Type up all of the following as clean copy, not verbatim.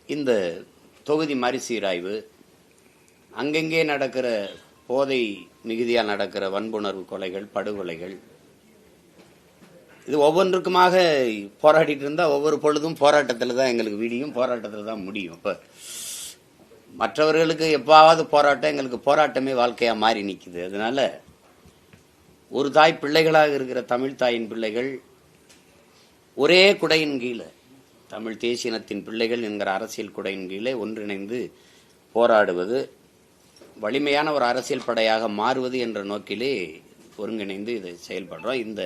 இந்த தொகுதி மறுசீராய்வு, அங்கங்கே நடக்கிற போதை மிகுதியாக நடக்கிற வன்புணர்வு கொலைகள், படுகொலைகள், இது ஒவ்வொன்றுக்குமாக போராடிட்டு இருந்தால் ஒவ்வொரு பொழுதும் போராட்டத்தில் தான் எங்களுக்கு விடியும், போராட்டத்தில் தான் முடியும். இப்போ மற்றவர்களுக்கு எப்பாவது போராட்டம், எங்களுக்கு போராட்டமே வாழ்க்கையாக மாறி நிற்குது. அதனால ஒரு தாய் பிள்ளைகளாக இருக்கிற தமிழ் தாயின் பிள்ளைகள் ஒரே குடையின் கீழே, தமிழ் தேசியனத்தின் பிள்ளைகள் என்கிற அரசியல் குடையின் கீழே ஒன்றிணைந்து போராடுவது, வலிமையான ஒரு அரசியல் படையாக மாறுவது என்ற நோக்கிலே ஒருங்கிணைந்து இதை செயல்படுறோம். இந்த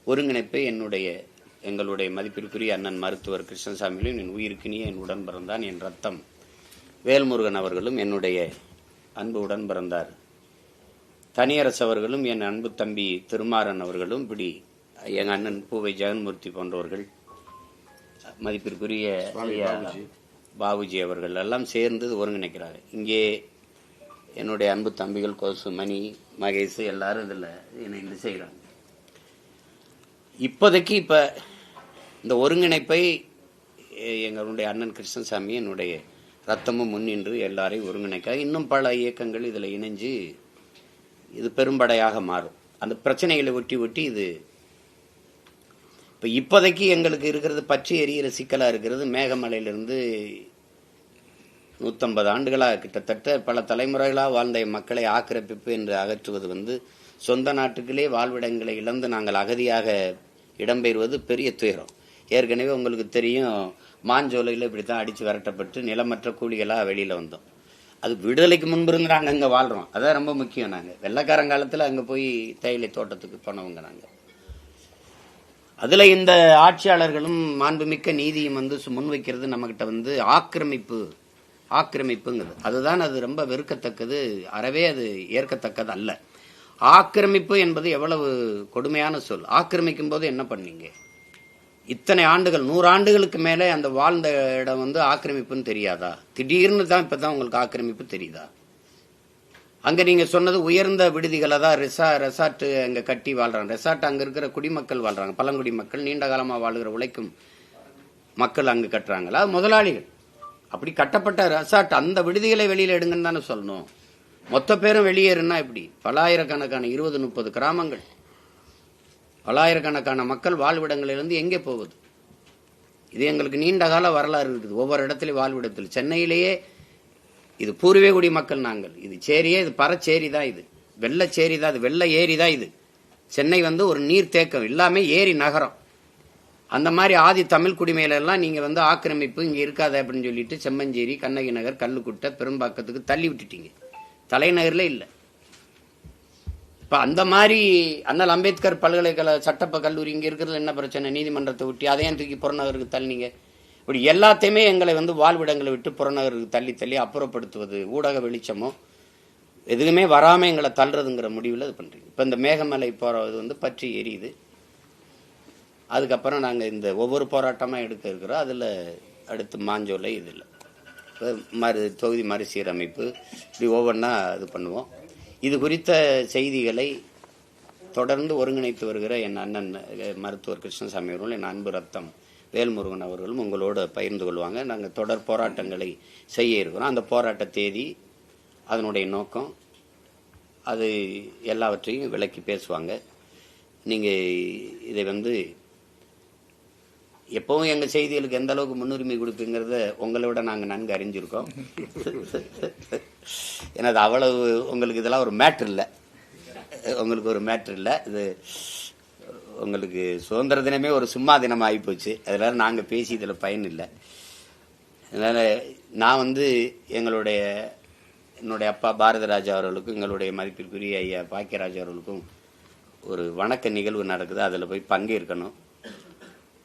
ஒருங்கிணைப்பை எங்களுடைய மதிப்பிற்குரிய அண்ணன் மருத்துவர் கிருஷ்ணசாமியிலும், என் உயிருக்கினிய என் உடன் பிறந்தான் என் ரத்தம் வேல்முருகன் அவர்களும், என்னுடைய அன்பு உடன் பிறந்தார் தனியரசு அவர்களும், என் அன்பு தம்பி திருமாறன் அவர்களும், இப்படி எங்கள் அண்ணன் பூவை ஜெகன்மூர்த்தி போன்றவர்கள், மதிப்பிற்குரிய பாபுஜி அவர்கள் எல்லாம் சேர்ந்து ஒருங்கிணைக்கிறாங்க. இங்கே என்னுடைய அன்பு தம்பிகள் கோசு, மணி, மகேஷ் எல்லாரும் இதில் இணைந்து செய்கிறாங்க. இப்போதைக்கு இந்த ஒருங்கிணைப்பை எங்களுடைய அண்ணன் கிருஷ்ணசாமி என்னுடைய ரத்தமும் முன்னின்று எல்லாரையும் ஒருங்கிணைக்க, இன்னும் பல இயக்கங்கள் இதில் இணைஞ்சு இது பெரும்படையாக மாறும். அந்த பிரச்சனைகளை ஒட்டி இது இப்போதைக்கு எங்களுக்கு இருக்கிறது பற்றி எரிகிற சிக்கலாக இருக்கிறது. மேகமலையிலிருந்து 150 ஆண்டுகளாக கிட்டத்தட்ட பல தலைமுறைகளாக வாழ்ந்த மக்களை ஆக்கிரமிப்பு என்று அகற்றுவது சொந்த நாட்டுக்குள்ளே வாழ்விடங்களை இழந்து நாங்கள் அகதியாக இடம்பெறுவது பெரிய துயரம். ஏற்கனவே உங்களுக்கு தெரியும், மாஞ்சோலையில் இப்படி தான் அடித்து விரட்டப்பட்டு நிலமற்ற கூலிகளாக வெளியில் வந்தோம். அது விடுதலைக்கு முன்பு இருந்து நாங்கள் அங்கே வாழ்கிறோம். அதான் ரொம்ப முக்கியம். நாங்கள் வெள்ளைக்காரங்காலத்தில் அங்கே போய் தேயிலை தோட்டத்துக்கு போனவங்க நாங்கள். அதில் இந்த ஆட்சியாளர்களும் மாண்புமிக்க நீதியும் முன்வைக்கிறது நம்மகிட்ட ஆக்கிரமிப்புங்கிறது. அதுதான் அது ரொம்ப வெறுக்கத்தக்கது, அறவே அது ஏற்கத்தக்கது அல்ல. ஆக்கிரமிப்பு என்பது எவ்வளவு கொடுமையான சொல். ஆக்கிரமிக்கும் போது என்ன பண்ணீங்க? இத்தனை ஆண்டுகள், 100 ஆண்டுகளுக்கு மேலே அந்த வாழ்ந்த இடம் ஆக்கிரமிப்புன்னு தெரியாதா? திடீர்னு தான் இப்பதான் உங்களுக்கு ஆக்கிரமிப்பு தெரியுதா? அங்க நீங்க சொன்னது உயர்ந்த விடுதிகளை தான் ரெசார்ட் அங்க கட்டி வாழ்றாங்க. ரெசார்ட் அங்க இருக்கிற குடிமக்கள் வாழ்றாங்க, பழங்குடி மக்கள், நீண்ட காலமா வாழ்கிற உழைக்கும் மக்கள் அங்கு கட்டுறாங்களா? முதலாளிகள். அப்படி கட்டப்பட்ட ரெசார்ட், அந்த விடுதிகளை வெளியில எடுங்கன்னு தானே சொல்லணும். மொத்த பேரும் வெளியேறுனா இப்படி பல்லாயிரக்கணக்கான 20-30 கிராமங்கள், பல்லாயிரக்கணக்கான மக்கள் வாழ்விடங்களிலிருந்து எங்கே போவது? இது எங்களுக்கு நீண்ட கால வரலாறு இருக்குது. ஒவ்வொரு இடத்துலையும் வாழ்விடத்தில், சென்னையிலேயே இது பூர்வீகுடி மக்கள் நாங்கள். இது சேரியே, இது பறச்சேரி தான், இது வெள்ளச்சேரி தான், இது வெள்ள ஏரி தான். இது சென்னை ஒரு நீர் தேக்கம், எல்லாமே ஏரி நகரம். அந்த மாதிரி ஆதி தமிழ் குடிமையிலெல்லாம் நீங்க ஆக்கிரமிப்பு இங்க இருக்காது அப்படின்னு சொல்லிட்டு செம்மஞ்சேரி, கண்ணகி நகர், கல்லுக்குட்டை, பெரும்பாக்கத்துக்கு தள்ளி விட்டுட்டீங்க. தலைநகர்ல இல்லை. இப்ப அந்த மாதிரி அண்ணல் அம்பேத்கர் பல்கலைக்கழக சட்டப்ப கல்லூரி இங்க இருக்கிறதுல என்ன பிரச்சனை? நீதிமன்றத்தை விட்டு அதையும் தூக்கி புறநகருக்கு தள்ளினீங்க. இப்படி எல்லாத்தையுமே எங்களை வாழ்விடங்களை விட்டு புறநகருக்கு தள்ளி அப்புறப்படுத்துவது, ஊடக வெளிச்சமோ எதுவுமே வராம எங்களை தள்ளுறதுங்கிற முடிவில் இது பண்றீங்க. இப்ப இந்த மேகமலை போறது பற்றி எரியுது. அதுக்கப்புறம் நாங்க இந்த ஒவ்வொரு போராட்டமா எடுக்க இருக்கிறோம். அதுல அடுத்து மாஞ்சோலை, இதில் தொகுதி மறுசீரமைப்பு, இப்படி ஒவ்வொன்றா இது பண்ணுவோம். இது குறித்த செய்திகளை தொடர்ந்து ஒருங்கிணைத்து வருகிற என் அண்ணன் மருத்துவர் கிருஷ்ணசாமி அவர்கள், என் அன்பு ரத்தம் வேல்முருகன் அவர்களும் உங்களோட பகிர்ந்து கொள்வாங்க. நாங்கள் தொடர் போராட்டங்களை செய்ய இருக்கிறோம். அந்த போராட்ட தேதி, அதனுடைய நோக்கம், அது எல்லாவற்றையும் விளக்கி பேசுவாங்க. நீங்கள் இதை எப்பவும் எங்கள் செய்திகளுக்கு எந்த அளவுக்கு முன்னுரிமை கொடுப்பீங்கிறத உங்களோட நாங்கள் நன்கு அறிஞ்சிருக்கோம். ஏன்னா அது அவ்வளவு உங்களுக்கு இதெல்லாம் ஒரு மேட்ரு இல்லை, உங்களுக்கு ஒரு மேட்ரு இல்லை. இது உங்களுக்கு சுதந்திர தினமே ஒரு சும்மா தினம் ஆகிப்போச்சு. அதனால நாங்கள் பேசி இதில் பயன் இல்லை. அதனால் நான் என்னுடைய அப்பா பாரதிராஜா அவர்களுக்கும், எங்களுடைய மதிப்பிற்குரிய ஐயா பாக்கியராஜ் அவர்களுக்கும் ஒரு வணக்க நிகழ்வு நடக்குது. அதில் போய் பங்கேற்கணும்.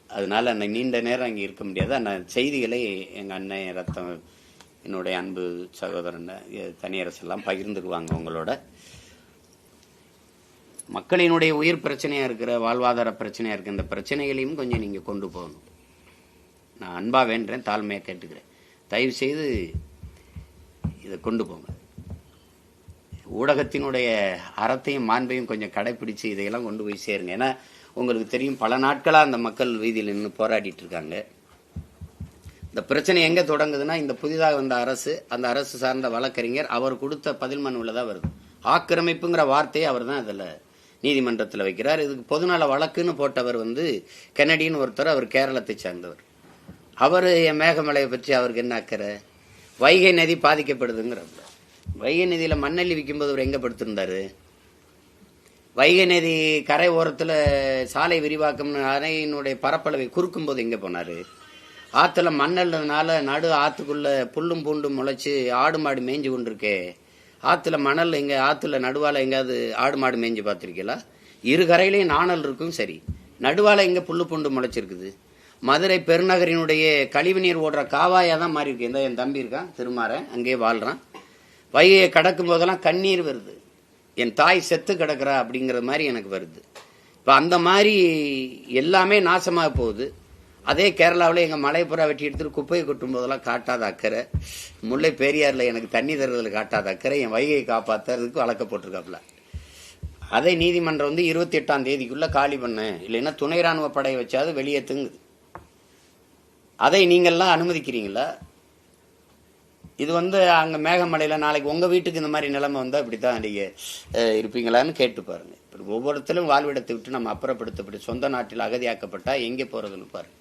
அதனால நீண்ட நேரம் அங்கே இருக்க முடியாது. அந்த செய்திகளை எங்கள் அண்ணன் ரத்தம், என்னுடைய அன்பு சகோதரன் தனியரசெல்லாம் பகிர்ந்துக்குவாங்க உங்களோட. மக்களினுடைய உயிர் பிரச்சனையா இருக்கிற, வாழ்வாதார பிரச்சனையா இருக்கிற இந்த பிரச்சனைகளையும் கொஞ்சம் நீங்க கொண்டு போகணும். நான் அன்பா வேண்டேன், தாழ்மையா கேட்டுக்கிறேன். தயவு செய்து இதை கொண்டு போங்க. ஊடகத்தினுடைய அறத்தையும் மாண்பையும் கொஞ்சம் கடைபிடிச்சு இதையெல்லாம் கொண்டு போய் சேருங்க. ஏன்னா உங்களுக்கு தெரியும், பல நாட்களா அந்த மக்கள் வீதியில் நின்று போராடிட்டு இருக்காங்க. இந்த பிரச்சனை எங்க தொடங்குதுன்னா, இந்த புதிதாக வந்த அரசு, அந்த அரசு சார்ந்த வழக்கறிஞர் அவர் கொடுத்த பதில் மனுவில் தான் வருது. ஆக்கிரமிப்புங்கிற வார்த்தையை அவர் தான் இதில் நீதிமன்றத்தில் வைக்கிறார். இதுக்கு பொதுநல வழக்குன்னு போட்டவர் கென்னடின்னு ஒருத்தர், அவர் கேரளத்தை சேர்ந்தவர். அவர் என் மேகமலையை பற்றி அவருக்கு என்ன அக்கறை? வைகை நதி பாதிக்கப்படுதுங்கிறப்ப வைகை நதியில் மண்ணள்ளி விற்கும்போது அவர் எங்கே படுத்திருந்தாரு? வைகை நதி கரை ஓரத்தில் சாலை விரிவாக்கம் அணையினுடைய பரப்பளவை குறுக்கும் போது எங்கே போனார்? ஆற்றுல மண்ணல்றதுனால நடு ஆற்றுக்குள்ள புல்லும் பூண்டும் முளைச்சி ஆடு மாடு மேய்ஞ்சு கொண்டிருக்கே, ஆற்றுல மணல் எங்கே, ஆற்றுல நடுவால எங்கேயாவது ஆடு மாடு மேய்ஞ்சு பார்த்துருக்கீங்களா? இரு கரையிலையும் நாணல் இருக்கும், சரி, நடுவால எங்கே புல்லு பூண்டு முளைச்சிருக்குது? மதுரை பெருநகரினுடைய கழிவுநீர் ஓடுற காவாயாக தான் மாறி இருக்கு. இந்த என் தம்பி இருக்கான் திருமாறன், அங்கேயே வாழ்கிறான். வைகையை கடக்கும் போதெல்லாம் கண்ணீர் வருது, என் தாய் செத்து கிடக்கிறா அப்படிங்கிற மாதிரி எனக்கு வருது. இப்போ அந்த மாதிரி எல்லாமே நாசமாக போகுது. அதே கேரளாவில் எங்கள் மலைப்புறா வெட்டி எடுத்துட்டு குப்பையை கொட்டும் போதெல்லாம் காட்டாத அக்கறை, முல்லை பெரியாரில் எனக்கு தண்ணி தருவதில் காட்டாத அக்கறை, என் வைகையை காப்பாற்றுறதுக்கு வழக்க போட்டிருக்காப்புல. அதை நீதிமன்றம் 28ஆம் தேதிக்குள்ள காலி பண்ண, இல்லைன்னா துணை ராணுவ படையை வச்சாது வெளியேற்றுங்குது. அதை நீங்கள்லாம் அனுமதிக்கிறீங்களா? இது அங்கே மேகமலையில் நாளைக்கு உங்கள் வீட்டுக்கு இந்த மாதிரி நிலைமை வந்தால் இப்படி தான் நீங்கள் இருப்பீங்களான்னு கேட்டு பாருங்க. இப்போ ஒவ்வொருத்தரும் வாழ்விடத்தை விட்டு நம்ம அப்புறப்படுத்தப்பட்டு சொந்த நாட்டில் அகதியாக்கப்பட்டால் எங்கே போகிறதுன்னு பாருங்க.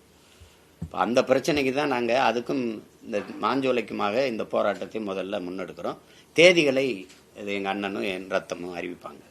இப்போ அந்த பிரச்சனைக்கு தான் நாங்கள் அதுக்கும் இந்த மாஞ்சோலைக்குமாக இந்த போராட்டத்தை முதல்ல முன்னெடுக்கிறோம். தேதிகளை இது எங்கள் அண்ணனும் என் ரத்தமும் அறிவிப்பாங்க.